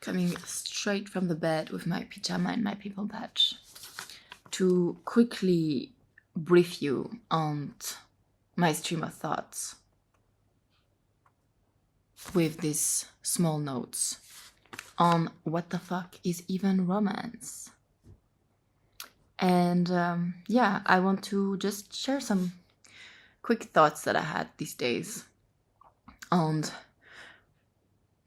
coming straight from the bed with my pyjama and my people badge to quickly brief you on my stream of thoughts with these small notes on what the fuck is even romance. And yeah, I want to just share some quick thoughts that I had these days on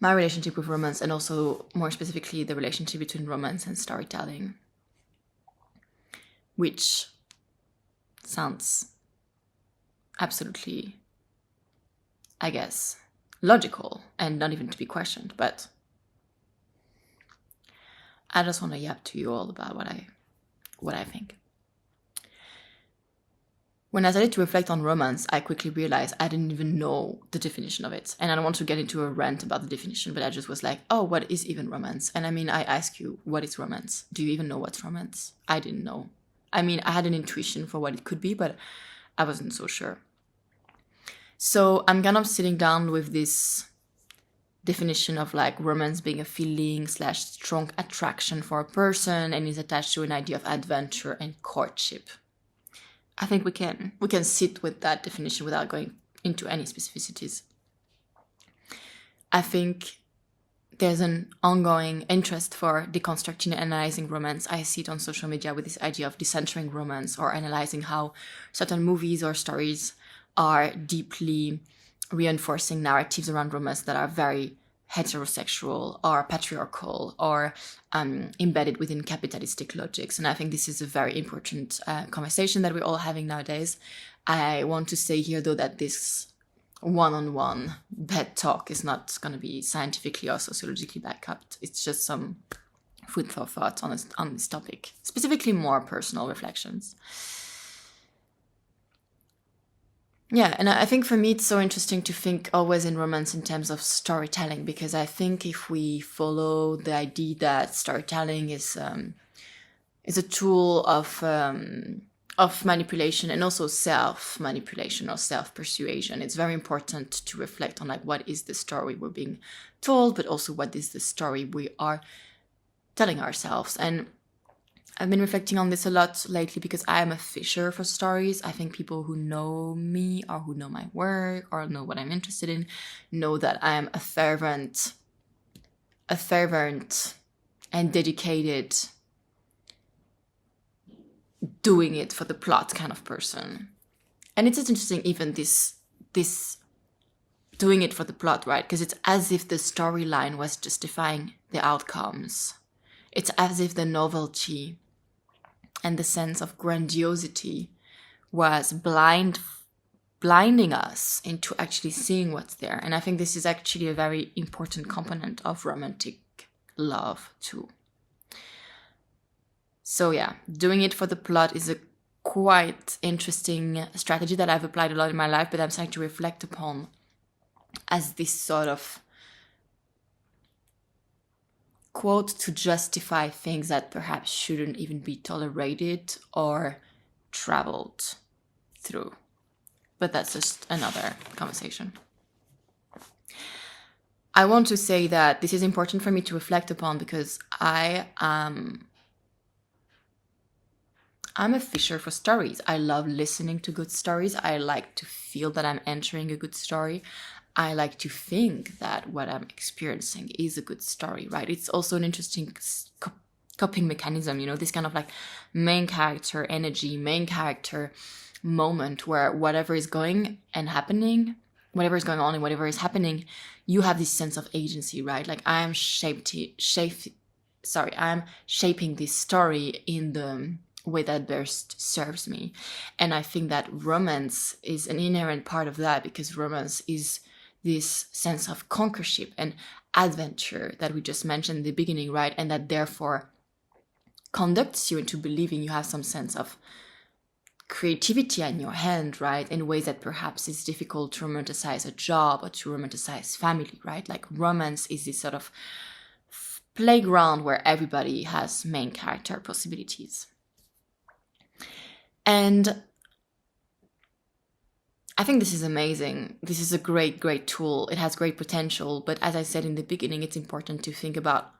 my relationship with romance, and also more specifically the relationship between romance and storytelling, which sounds absolutely, I guess, logical and not even to be questioned, but I just want to yap to you all about what I think. When I started to reflect on romance, I quickly realized I didn't even know the definition of it. And I don't want to get into a rant about the definition, but I just was like, oh, what is even romance? And I mean, I ask you, what is romance? Do you even know what's romance? I didn't know. I mean, I had an intuition for what it could be, but I wasn't so sure. So I'm kind of sitting down with this definition of like romance being a feeling / strong attraction for a person and is attached to an idea of adventure and courtship. I think we can sit with that definition without going into any specificities. I think there's an ongoing interest for deconstructing and analyzing romance. I see it on social media with this idea of decentering romance, or analyzing how certain movies or stories are deeply reinforcing narratives around romance that are very heterosexual or patriarchal or embedded within capitalistic logics. And I think this is a very important conversation that we're all having nowadays. I want to say here, though, that this one-on-one bed talk is not going to be scientifically or sociologically backed up. It's just some food for thought on this topic, specifically more personal reflections. Yeah, and I think for me it's so interesting to think always in romance in terms of storytelling, because I think if we follow the idea that storytelling is a tool of manipulation and also self-manipulation or self-persuasion, it's very important to reflect on like what is the story we're being told, but also what is the story we are telling ourselves. And I've been reflecting on this a lot lately because I am a fisher for stories. I think people who know me or who know my work or know what I'm interested in know that I am a fervent and dedicated doing it for the plot kind of person. And it's just interesting, even this doing it for the plot, right? Because it's as if the storyline was justifying the outcomes. It's as if the novelty and the sense of grandiosity was blinding us into actually seeing what's there. And I think this is actually a very important component of romantic love too. So yeah, doing it for the plot is a quite interesting strategy that I've applied a lot in my life, but I'm starting to reflect upon as this sort of quote to justify things that perhaps shouldn't even be tolerated or traveled through. But that's just another conversation. I want to say that this is important for me to reflect upon because I'm a fisher for stories. I love listening to good stories. I like to feel that I'm entering a good story. I like to think that what I'm experiencing is a good story, right? It's also an interesting coping mechanism, this kind of like main character energy, main character moment where whatever is going on and whatever is happening, you have this sense of agency, right? Like I'm shaping this story in the way that best serves me. And I think that romance is an inherent part of that, because romance is this sense of conquership and adventure that we just mentioned in the beginning, right? And that therefore conducts you into believing you have some sense of creativity in your hand, right? In ways that perhaps it's difficult to romanticize a job or to romanticize family, right? Like romance is this sort of playground where everybody has main character possibilities. And I think this is amazing. This is a great, great tool. It has great potential. But as I said in the beginning, it's important to think about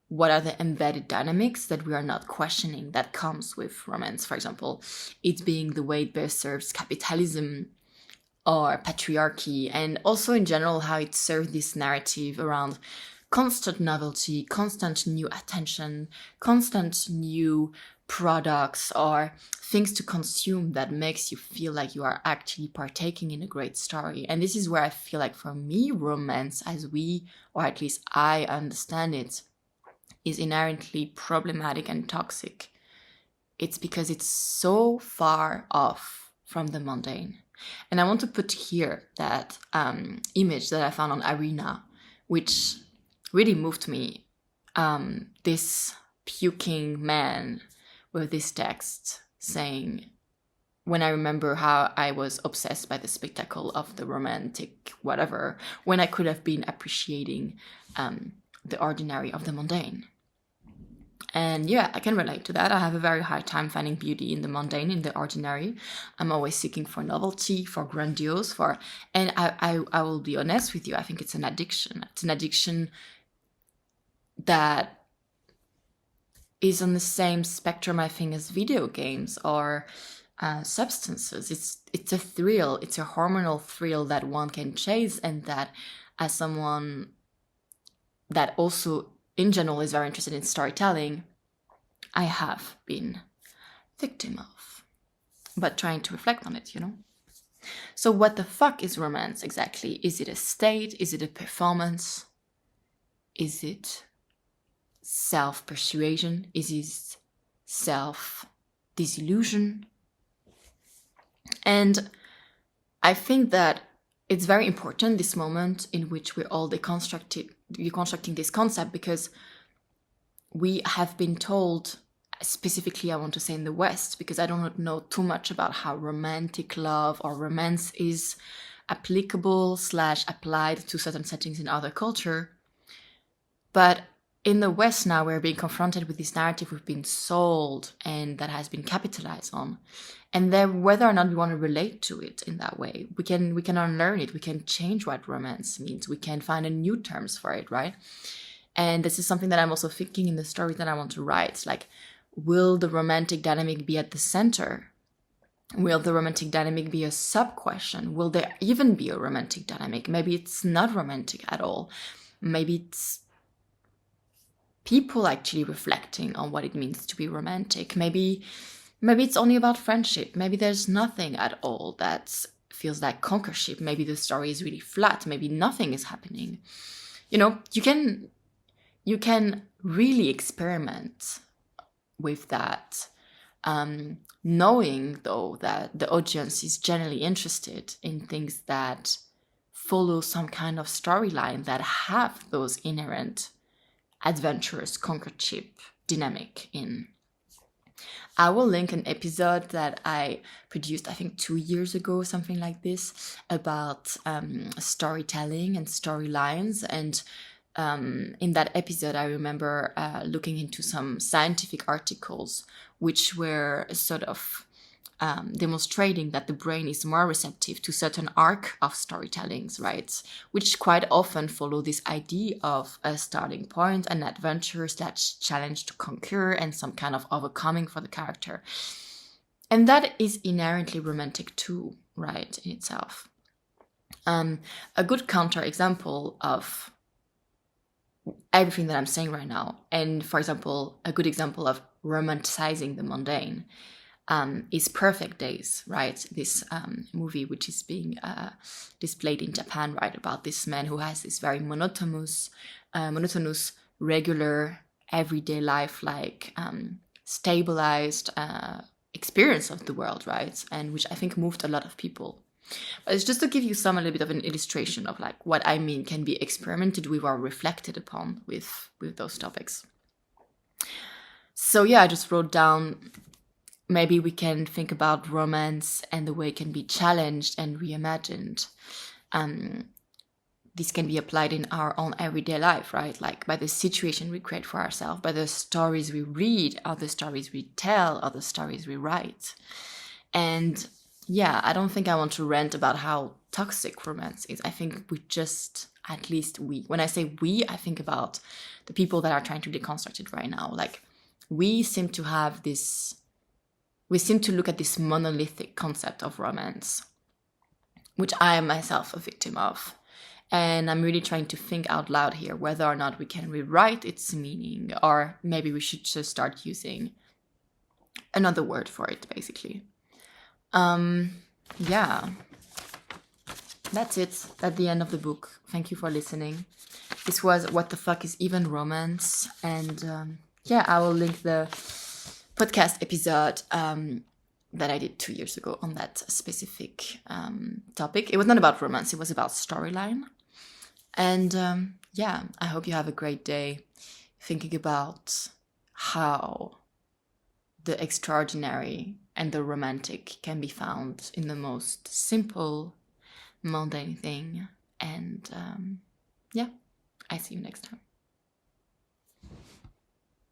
what are the embedded dynamics that we are not questioning that comes with romance. For example, it being the way it best serves capitalism or patriarchy, and also in general how it serves this narrative around constant novelty, constant new attention, constant new products or things to consume that makes you feel like you are actually partaking in a great story. And this is where I feel like for me, romance, as we, or at least I understand it, is inherently problematic and toxic. It's because it's so far off from the mundane. And I want to put here that image that I found on Arena, which really moved me. This puking man with this text saying, when I remember how I was obsessed by the spectacle of the romantic whatever, when I could have been appreciating the ordinary of the mundane. And yeah, I can relate to that. I have a very hard time finding beauty in the mundane, in the ordinary. I'm always seeking for novelty, for grandiose, and I will be honest with you, I think it's an addiction. It's an addiction that is on the same spectrum, I think, as video games or substances. It's a thrill. It's a hormonal thrill that one can chase, and that, as someone that also in general is very interested in storytelling, I have been victim of. But trying to reflect on it, So what the fuck is romance exactly? Is it a state? Is it a performance? Is it self-persuasion? Is it self-disillusion? And I think that it's very important, this moment in which we're all deconstructing this concept, because we have been told, specifically I want to say in the West, because I don't know too much about how romantic love or romance is applicable / applied to certain settings in other culture. But in the West now, we're being confronted with this narrative we've been sold and that has been capitalized on. And then whether or not we want to relate to it in that way, we can unlearn it. We can change what romance means. We can find a new terms for it, right? And this is something that I'm also thinking in the story that I want to write. Like, will the romantic dynamic be at the center? Will the romantic dynamic be a sub-question? Will there even be a romantic dynamic? Maybe it's not romantic at all. Maybe it's people actually reflecting on what it means to be romantic. Maybe it's only about friendship. Maybe there's nothing at all that feels like conquership. Maybe the story is really flat. Maybe nothing is happening. You can really experiment with that, knowing though that the audience is generally interested in things that follow some kind of storyline that have those inherent adventurous conquership dynamic in. I will link an episode that I produced, I think 2 years ago, something like this, about storytelling and storylines. And in that episode, I remember looking into some scientific articles which were sort of demonstrating that the brain is more receptive to certain arc of storytellings, right? Which quite often follow this idea of a starting point, an adventure / challenge to conquer, and some kind of overcoming for the character. And that is inherently romantic too, right, in itself. A good counterexample of everything that I'm saying right now, and for example, a good example of romanticizing the mundane, is Perfect Days, right? This movie which is being displayed in Japan, right? About this man who has this very monotonous, regular, everyday life, like stabilized experience of the world, right? And which I think moved a lot of people. But it's just to give you a little bit of an illustration of like what I mean can be experimented with or reflected upon with those topics. So yeah, I just wrote down, maybe we can think about romance and the way it can be challenged and reimagined. This can be applied in our own everyday life, right? Like by the situation we create for ourselves, by the stories we read, or the stories we tell, or the stories we write. And yeah, I don't think I want to rant about how toxic romance is. I think at least we. When I say we, I think about the people that are trying to deconstruct it right now. Like, we seem to look at this monolithic concept of romance, which I am myself a victim of. And I'm really trying to think out loud here whether or not we can rewrite its meaning, or maybe we should just start using another word for it, basically. Yeah. That's it. At the end of the book. Thank you for listening. This was What the Fuck is Even Romance? And yeah, I will link the podcast episode that I did 2 years ago on that specific topic. It was not about romance, it was about storyline. And yeah, I hope you have a great day thinking about how the extraordinary and the romantic can be found in the most simple, mundane thing. And yeah, I see you next time.